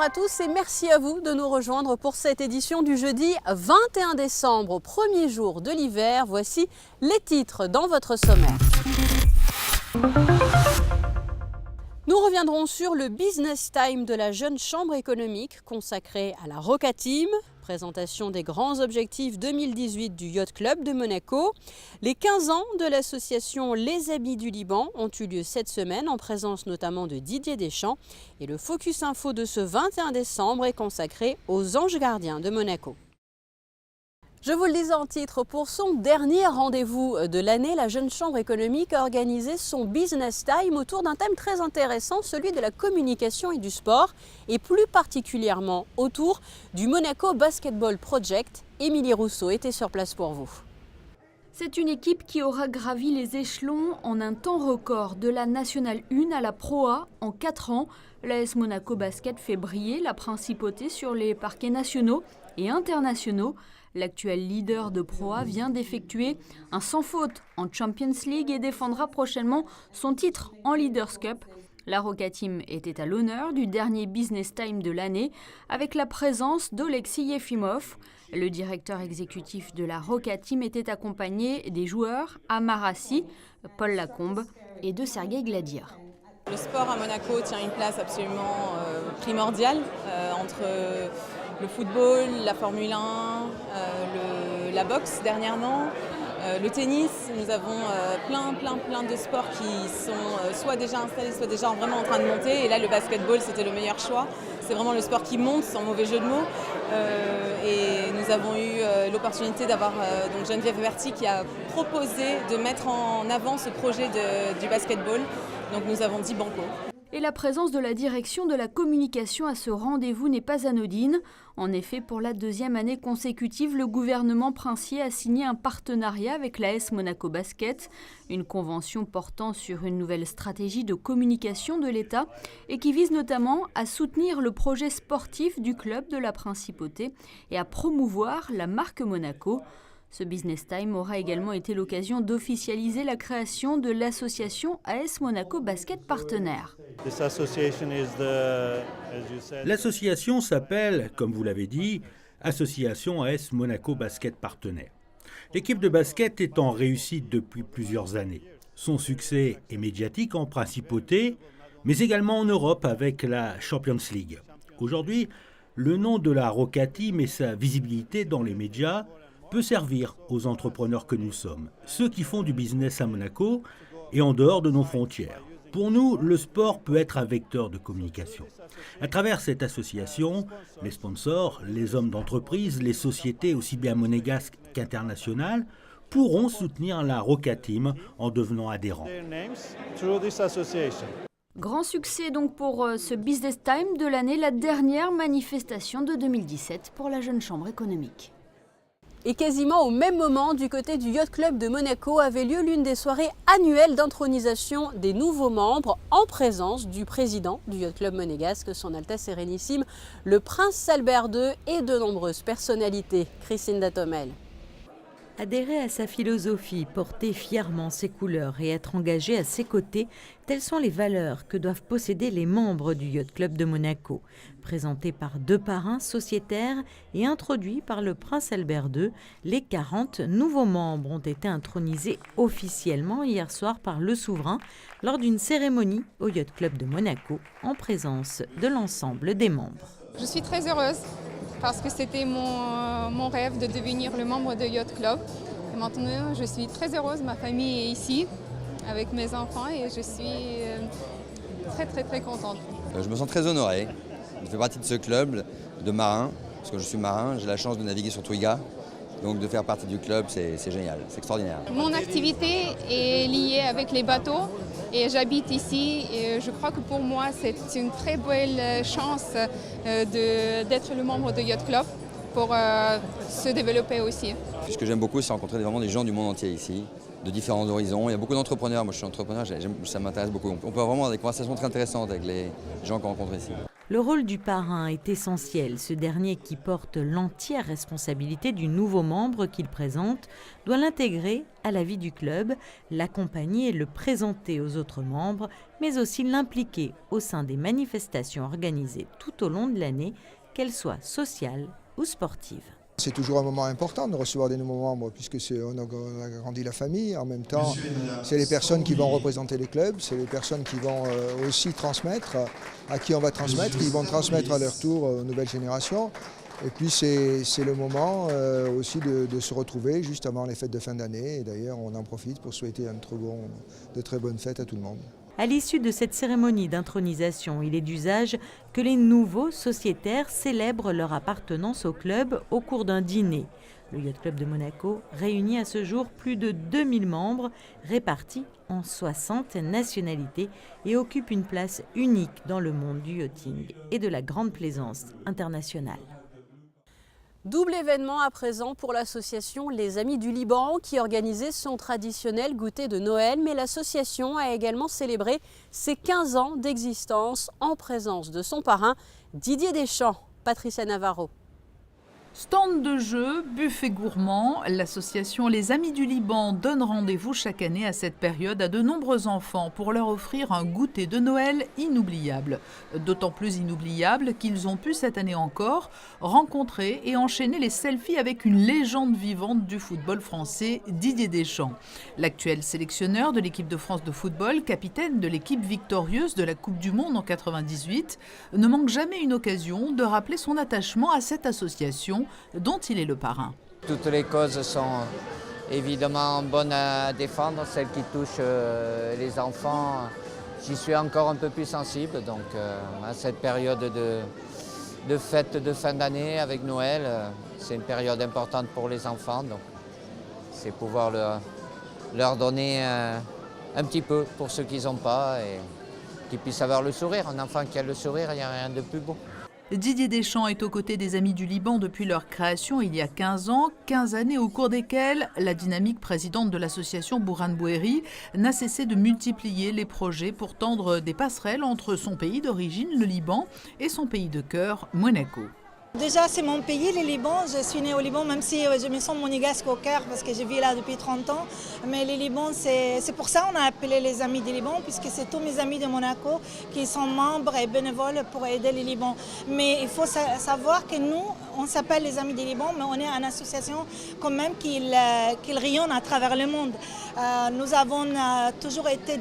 à tous et merci à vous de nous rejoindre pour cette édition du jeudi 21 décembre, au premier jour de l'hiver. Voici les titres dans votre sommaire. Nous reviendrons sur le Business Time de la Jeune Chambre économique consacrée à la Rocca Team. Présentation des grands objectifs 2018 du Yacht Club de Monaco. Les 15 ans de l'association Les Amis du Liban ont eu lieu cette semaine en présence notamment de Didier Deschamps. Et le Focus Info de ce 21 décembre est consacré aux Anges Gardiens de Monaco. Je vous le disais en titre, pour son dernier rendez-vous de l'année, la Jeune Chambre économique a organisé son Business Time autour d'un thème très intéressant, celui de la communication et du sport, et plus particulièrement autour du Monaco Basketball Project. Émilie Rousseau était sur place pour vous. C'est une équipe qui aura gravi les échelons en un temps record, de la Nationale 1 à la Pro A en 4 ans. L'AS Monaco Basket fait briller la principauté sur les parquets nationaux et internationaux. L'actuel leader de Pro A vient d'effectuer un sans faute en Champions League et défendra prochainement son titre en Leaders Cup. La Rocca Team était à l'honneur du dernier Business Time de l'année avec la présence d'Oleksiy Yefimov. Le directeur exécutif de la Rocca Team était accompagné des joueurs Amar Assi, Paul Lacombe et de Sergueï Gladir. Le sport à Monaco tient une place absolument primordiale entre le football, la Formule 1, la boxe dernièrement, le tennis. Nous avons plein de sports qui sont soit déjà installés, soit déjà vraiment en train de monter. Et là, le basketball, c'était le meilleur choix. C'est vraiment le sport qui monte, sans mauvais jeu de mots. Et nous avons eu l'opportunité d'avoir donc Geneviève Berti qui a proposé de mettre en avant ce projet du basketball. Donc nous avons dit banco. Et la présence de la direction de la communication à ce rendez-vous n'est pas anodine. En effet, pour la deuxième année consécutive, le gouvernement princier a signé un partenariat avec l'AS Monaco Basket, une convention portant sur une nouvelle stratégie de communication de l'État et qui vise notamment à soutenir le projet sportif du club de la Principauté et à promouvoir la marque Monaco. Ce Business Time aura également été l'occasion d'officialiser la création de l'association AS Monaco Basket Partenaire. L'association s'appelle, comme vous l'avez dit, Association AS Monaco Basket Partenaire. L'équipe de basket est en réussite depuis plusieurs années. Son succès est médiatique en principauté, mais également en Europe avec la Champions League. Aujourd'hui, le nom de la Rocca Team et sa visibilité dans les médias peut servir aux entrepreneurs que nous sommes, ceux qui font du business à Monaco et en dehors de nos frontières. Pour nous, le sport peut être un vecteur de communication. À travers cette association, les sponsors, les hommes d'entreprise, les sociétés aussi bien monégasques qu'internationales pourront soutenir la Rocca Team en devenant adhérents. Grand succès donc pour ce Business Time de l'année, la dernière manifestation de 2017 pour la Jeune Chambre économique. Et quasiment au même moment, du côté du Yacht Club de Monaco, avait lieu l'une des soirées annuelles d'intronisation des nouveaux membres en présence du président du Yacht Club monégasque, son Altesse Sérénissime, le Prince Albert II et de nombreuses personnalités. Christine Datomel. Adhérer à sa philosophie, porter fièrement ses couleurs et être engagé à ses côtés, telles sont les valeurs que doivent posséder les membres du Yacht Club de Monaco. Présentés par deux parrains sociétaires et introduits par le Prince Albert II, les 40 nouveaux membres ont été intronisés officiellement hier soir par le souverain lors d'une cérémonie au Yacht Club de Monaco en présence de l'ensemble des membres. Je suis très heureuse parce que c'était mon rêve de devenir le membre de Yacht Club. Et maintenant, je suis très heureuse, ma famille est ici avec mes enfants et je suis très contente. Je me sens très honoré. Je fais partie de ce club de marins, parce que je suis marin, j'ai la chance de naviguer sur Twiga. Donc de faire partie du club, c'est génial, c'est extraordinaire. Mon activité est liée avec les bateaux et j'habite ici et je crois que pour moi c'est une très belle chance d'être le membre de Yacht Club pour se développer aussi. Ce que j'aime beaucoup, c'est rencontrer vraiment des gens du monde entier ici, de différents horizons. Il y a beaucoup d'entrepreneurs, moi je suis entrepreneur, ça m'intéresse beaucoup. On peut vraiment avoir des conversations très intéressantes avec les gens qu'on rencontre ici. Le rôle du parrain est essentiel. Ce dernier, qui porte l'entière responsabilité du nouveau membre qu'il présente, doit l'intégrer à la vie du club, l'accompagner et le présenter aux autres membres, mais aussi l'impliquer au sein des manifestations organisées tout au long de l'année, qu'elles soient sociales ou sportives. C'est toujours un moment important de recevoir des nouveaux membres puisque on a agrandi la famille. En même temps, c'est les personnes qui vont représenter les clubs, c'est les personnes qui vont aussi transmettre, à qui on va transmettre, qui vont transmettre à leur tour aux nouvelles générations. Et puis c'est le moment aussi de se retrouver juste avant les fêtes de fin d'année. Et d'ailleurs, on en profite pour souhaiter de très bonnes fêtes à tout le monde. À l'issue de cette cérémonie d'intronisation, il est d'usage que les nouveaux sociétaires célèbrent leur appartenance au club au cours d'un dîner. Le Yacht Club de Monaco réunit à ce jour plus de 2000 membres répartis en 60 nationalités et occupe une place unique dans le monde du yachting et de la grande plaisance internationale. Double événement à présent pour l'association Les Amis du Liban qui organisait son traditionnel goûter de Noël, mais l'association a également célébré ses 15 ans d'existence en présence de son parrain Didier Deschamps. Patricia Navarro. Stand de jeux, buffet gourmand, l'association Les Amis du Liban donne rendez-vous chaque année à cette période à de nombreux enfants pour leur offrir un goûter de Noël inoubliable. D'autant plus inoubliable qu'ils ont pu cette année encore rencontrer et enchaîner les selfies avec une légende vivante du football français, Didier Deschamps. L'actuel sélectionneur de l'équipe de France de football, capitaine de l'équipe victorieuse de la Coupe du Monde en 98, ne manque jamais une occasion de rappeler son attachement à cette association dont il est le parrain. Toutes les causes sont évidemment bonnes à défendre, celles qui touchent les enfants. J'y suis encore un peu plus sensible, donc à cette période de fête de fin d'année avec Noël, c'est une période importante pour les enfants, donc c'est pouvoir leur donner un petit peu pour ceux qui n'ont pas et qu'ils puissent avoir le sourire. Un enfant qui a le sourire, il n'y a rien de plus beau. Didier Deschamps est aux côtés des Amis du Liban depuis leur création il y a 15 ans, 15 années au cours desquelles la dynamique présidente de l'association Bourane Bouhéri n'a cessé de multiplier les projets pour tendre des passerelles entre son pays d'origine, le Liban, et son pays de cœur, Monaco. Déjà, c'est mon pays, le Liban. Je suis née au Liban, même si je me sens monégasque au cœur parce que je vis là depuis 30 ans. Mais le Liban, c'est pour ça qu'on a appelé les Amis du Liban, puisque c'est tous mes amis de Monaco qui sont membres et bénévoles pour aider le Liban. Mais il faut savoir que nous, on s'appelle les Amis du Liban, mais on est une association quand même qui rayonne à travers le monde. Nous avons toujours été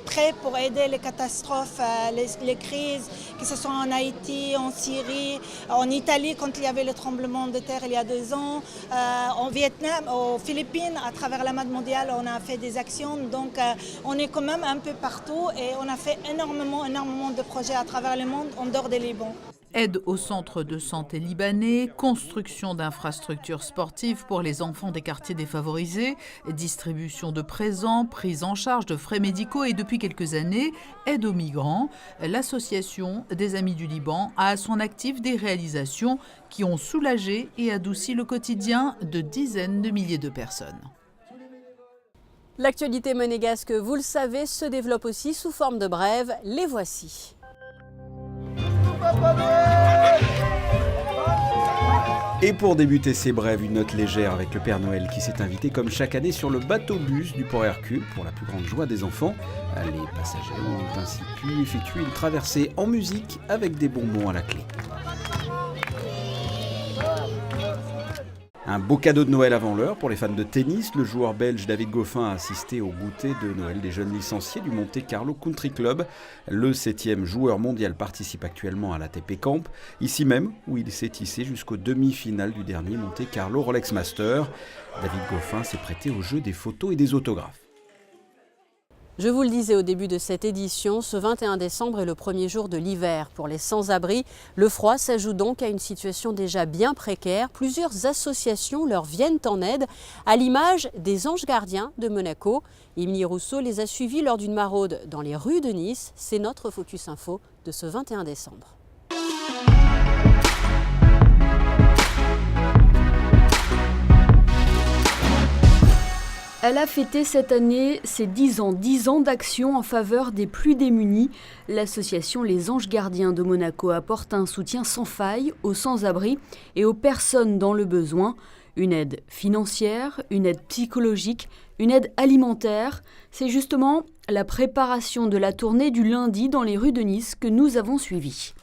prêts pour aider les catastrophes, les crises, que ce soit en Haïti, en Syrie, en Italie quand il y avait le tremblement de terre il y a 2 ans, en Vietnam, aux Philippines, à travers la Mode mondiale, on a fait des actions. Donc on est quand même un peu partout et on a fait énormément de projets à travers le monde en dehors des Liban. Aide au centre de santé libanais, construction d'infrastructures sportives pour les enfants des quartiers défavorisés, distribution de présents, prise en charge de frais médicaux et depuis quelques années, aide aux migrants. L'association des Amis du Liban a à son actif des réalisations qui ont soulagé et adouci le quotidien de dizaines de milliers de personnes. L'actualité monégasque, vous le savez, se développe aussi sous forme de brèves. Les voici. Et pour débuter ces brèves, une note légère avec le Père Noël qui s'est invité comme chaque année sur le bateau-bus du port Hercule pour la plus grande joie des enfants. Les passagers ont ainsi pu effectuer une traversée en musique avec des bonbons à la clé. Un beau cadeau de Noël avant l'heure pour les fans de tennis. Le joueur belge David Goffin a assisté au goûter de Noël des jeunes licenciés du Monte Carlo Country Club. Le 7e joueur mondial participe actuellement à l'ATP Camp, ici même où il s'est hissé jusqu'aux demi-finales du dernier Monte Carlo Rolex Master. David Goffin s'est prêté au jeu des photos et des autographes. Je vous le disais au début de cette édition, ce 21 décembre est le premier jour de l'hiver. Pour les sans-abri, le froid s'ajoute donc à une situation déjà bien précaire. Plusieurs associations leur viennent en aide, à l'image des Anges Gardiens de Monaco. Émilie Rousseau les a suivis lors d'une maraude dans les rues de Nice. C'est notre Focus Info de ce 21 décembre. Elle a fêté cette année ses 10 ans d'action en faveur des plus démunis. L'association Les Anges Gardiens de Monaco apporte un soutien sans faille aux sans-abri et aux personnes dans le besoin. Une aide financière, une aide psychologique, une aide alimentaire. C'est justement la préparation de la tournée du lundi dans les rues de Nice que nous avons suivie.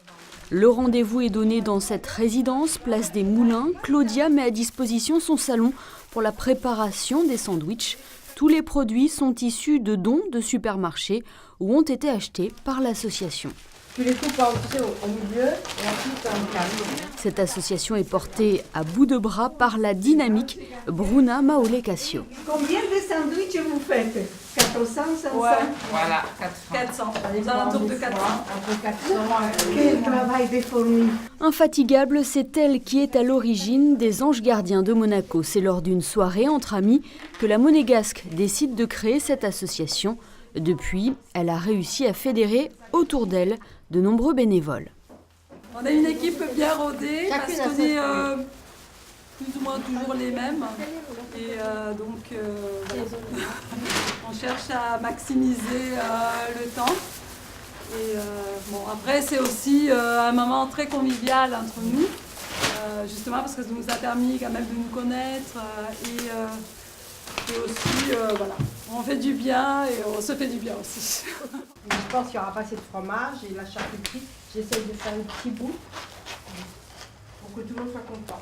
Le rendez-vous est donné dans cette résidence, place des Moulins. Claudia met à disposition son salon pour la préparation des sandwichs. Tous les produits sont issus de dons de supermarchés ou ont été achetés par l'association. Tu les coupes au milieu et ensuite en calme. Cette association est portée à bout de bras par la dynamique Bruna Maolé-Cassio. Combien de sandwichs vous faites? 400, 500? Ouais, voilà, 400. Aux alentours de 400. Quel travail des fourmis! Infatigable, c'est elle qui est à l'origine des Anges Gardiens de Monaco. C'est lors d'une soirée entre amis que la Monégasque décide de créer cette association. Depuis, elle a réussi à fédérer autour d'elle de nombreux bénévoles. On a une équipe bien rodée parce qu'on est plus ou moins toujours les mêmes. Et voilà. On cherche à maximiser le temps. Et après, c'est aussi un moment très convivial entre nous, justement parce que ça nous a permis quand même de nous connaître et aussi, voilà, on fait du bien et on se fait du bien aussi. Je pense qu'il n'y aura pas assez de fromage et la charcuterie, j'essaie de faire un petit bout pour que tout le monde soit content.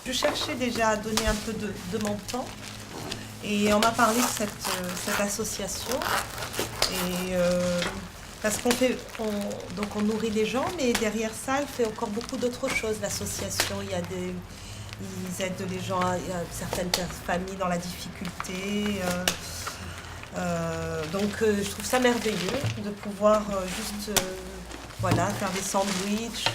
Je cherchais déjà à donner un peu de mon temps et on m'a parlé de cette association. Et, parce on nourrit les gens, mais derrière ça, elle fait encore beaucoup d'autres choses, l'association. Ils aident les gens, il y a certaines familles dans la difficulté. Je trouve ça merveilleux de pouvoir faire des sandwichs,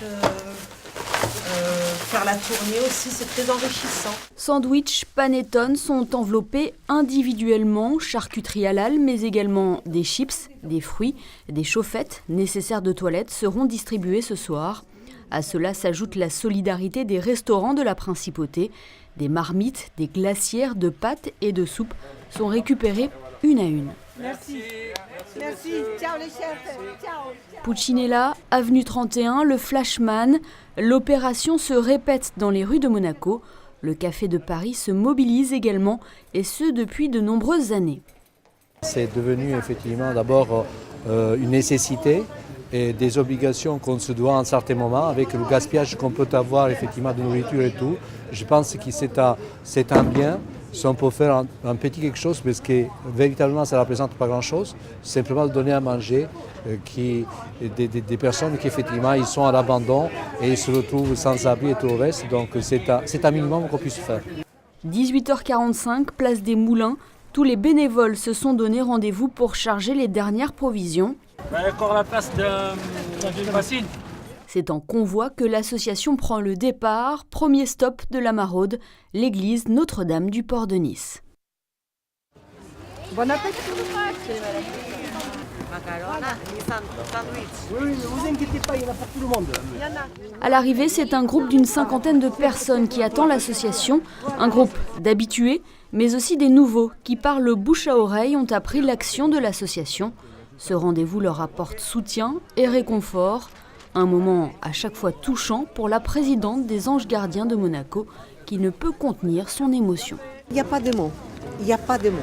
faire la tournée aussi, c'est très enrichissant. Sandwich, panettone sont enveloppés individuellement, charcuterie halal, mais également des chips, des fruits, des chaufferettes nécessaires de toilette seront distribués ce soir. À cela s'ajoute la solidarité des restaurants de la Principauté. Des marmites, des glacières de pâtes et de soupes sont récupérées une à une. Merci. Merci. Ciao les chefs. Ciao. Puccinella, avenue 31, le Flashman. L'opération se répète dans les rues de Monaco. Le Café de Paris se mobilise également, et ce depuis de nombreuses années. C'est devenu effectivement d'abord une nécessité et des obligations qu'on se doit à un certain moment avec le gaspillage qu'on peut avoir effectivement de nourriture et tout. Je pense que c'est un bien. Si on peut faire un petit quelque chose, parce que véritablement ça ne représente pas grand-chose, simplement de donner à manger des personnes qui effectivement ils sont à l'abandon et ils se retrouvent sans abri et tout le reste. Donc c'est un minimum qu'on puisse faire. 18h45, place des Moulins. Tous les bénévoles se sont donné rendez-vous pour charger les dernières provisions. Encore la place de Facile. C'est en convoi que l'association prend le départ. Premier stop de la maraude, l'église Notre-Dame du Port de Nice. Bon appétit. Oui, ne vous inquiétez pas, il y en a pour tout le monde. À l'arrivée, c'est un groupe d'une 50aine de personnes qui attend l'association. Un groupe d'habitués, mais aussi des nouveaux qui, par le bouche à oreille, ont appris l'action de l'association. Ce rendez-vous leur apporte soutien et réconfort. Un moment à chaque fois touchant pour la présidente des Anges Gardiens de Monaco qui ne peut contenir son émotion. Il n'y a pas de mots. Il n'y a pas de mots.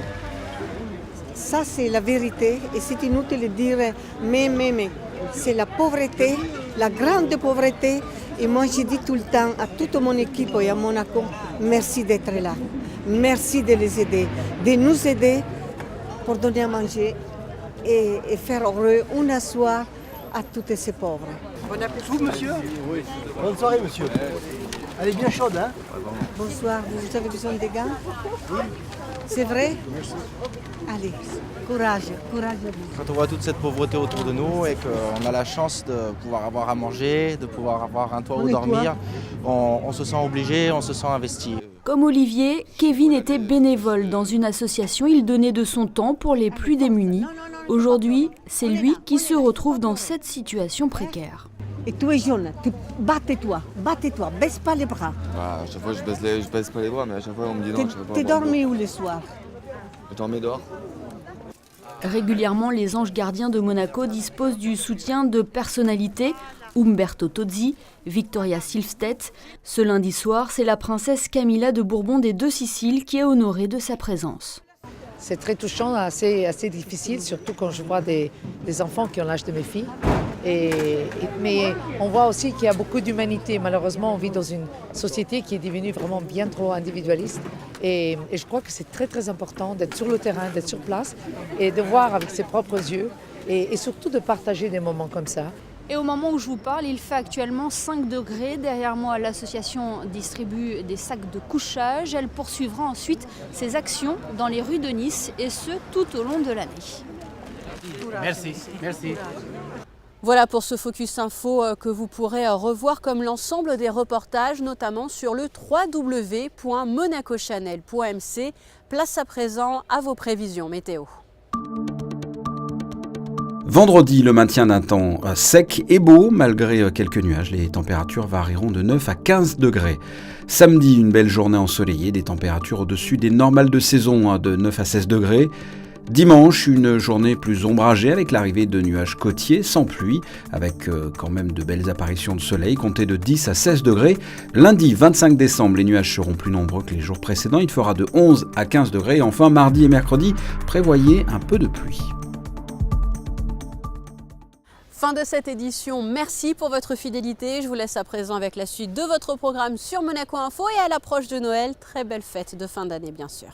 Ça, c'est la vérité et c'est inutile de dire mais. C'est la pauvreté, la grande pauvreté. Et moi, je dis tout le temps à toute mon équipe et à Monaco, merci d'être là. Merci de les aider, de nous aider pour donner à manger et faire heureux un soir à tous ces pauvres. Bon appétit, monsieur. Oui. Bonne soirée, monsieur. Elle est bien chaude, hein? Bonsoir, vous avez besoin des gants? Oui. C'est vrai? Merci. Allez, courage à vous. Quand on voit toute cette pauvreté autour de nous et qu'on a la chance de pouvoir avoir à manger, de pouvoir avoir un toit où dormir, on se sent obligé, on se sent investi. Comme Olivier, Kevin était bénévole dans une association. Il donnait de son temps pour les plus démunis. Aujourd'hui, c'est lui qui se retrouve dans cette situation précaire. Et tu es jeune, battez-toi, baisse pas les bras. À chaque fois je baisse pas les bras, mais à chaque fois on me dit non, je ne peux pas. T'es dormi où le soir? T'en mets dehors. Régulièrement, les anges gardiens de Monaco disposent du soutien de personnalités. Umberto Tozzi, Victoria Silvstedt. Ce lundi soir, c'est la princesse Camilla de Bourbon des Deux Siciles qui est honorée de sa présence. C'est très touchant, assez difficile, surtout quand je vois des enfants qui ont l'âge de mes filles. Mais on voit aussi qu'il y a beaucoup d'humanité. Malheureusement, on vit dans une société qui est devenue vraiment bien trop individualiste. Et je crois que c'est très très important d'être sur le terrain, d'être sur place et de voir avec ses propres yeux et surtout de partager des moments comme ça. Et au moment où je vous parle, il fait actuellement 5 degrés. Derrière moi, l'association distribue des sacs de couchage. Elle poursuivra ensuite ses actions dans les rues de Nice, et ce, tout au long de l'année. Merci, merci. Voilà pour ce Focus Info que vous pourrez revoir comme l'ensemble des reportages, notamment sur le www.monacochanel.mc. Place à présent à vos prévisions météo. Vendredi, le maintien d'un temps sec et beau, malgré quelques nuages. Les températures varieront de 9 à 15 degrés. Samedi, une belle journée ensoleillée, des températures au-dessus des normales de saison, de 9 à 16 degrés. Dimanche, une journée plus ombragée avec l'arrivée de nuages côtiers sans pluie, avec quand même de belles apparitions de soleil, comptées de 10 à 16 degrés. Lundi 25 décembre, les nuages seront plus nombreux que les jours précédents, il fera de 11 à 15 degrés. Et enfin, mardi et mercredi, prévoyez un peu de pluie. Fin de cette édition, merci pour votre fidélité. Je vous laisse à présent avec la suite de votre programme sur Monaco Info et à l'approche de Noël. Très belle fête de fin d'année bien sûr.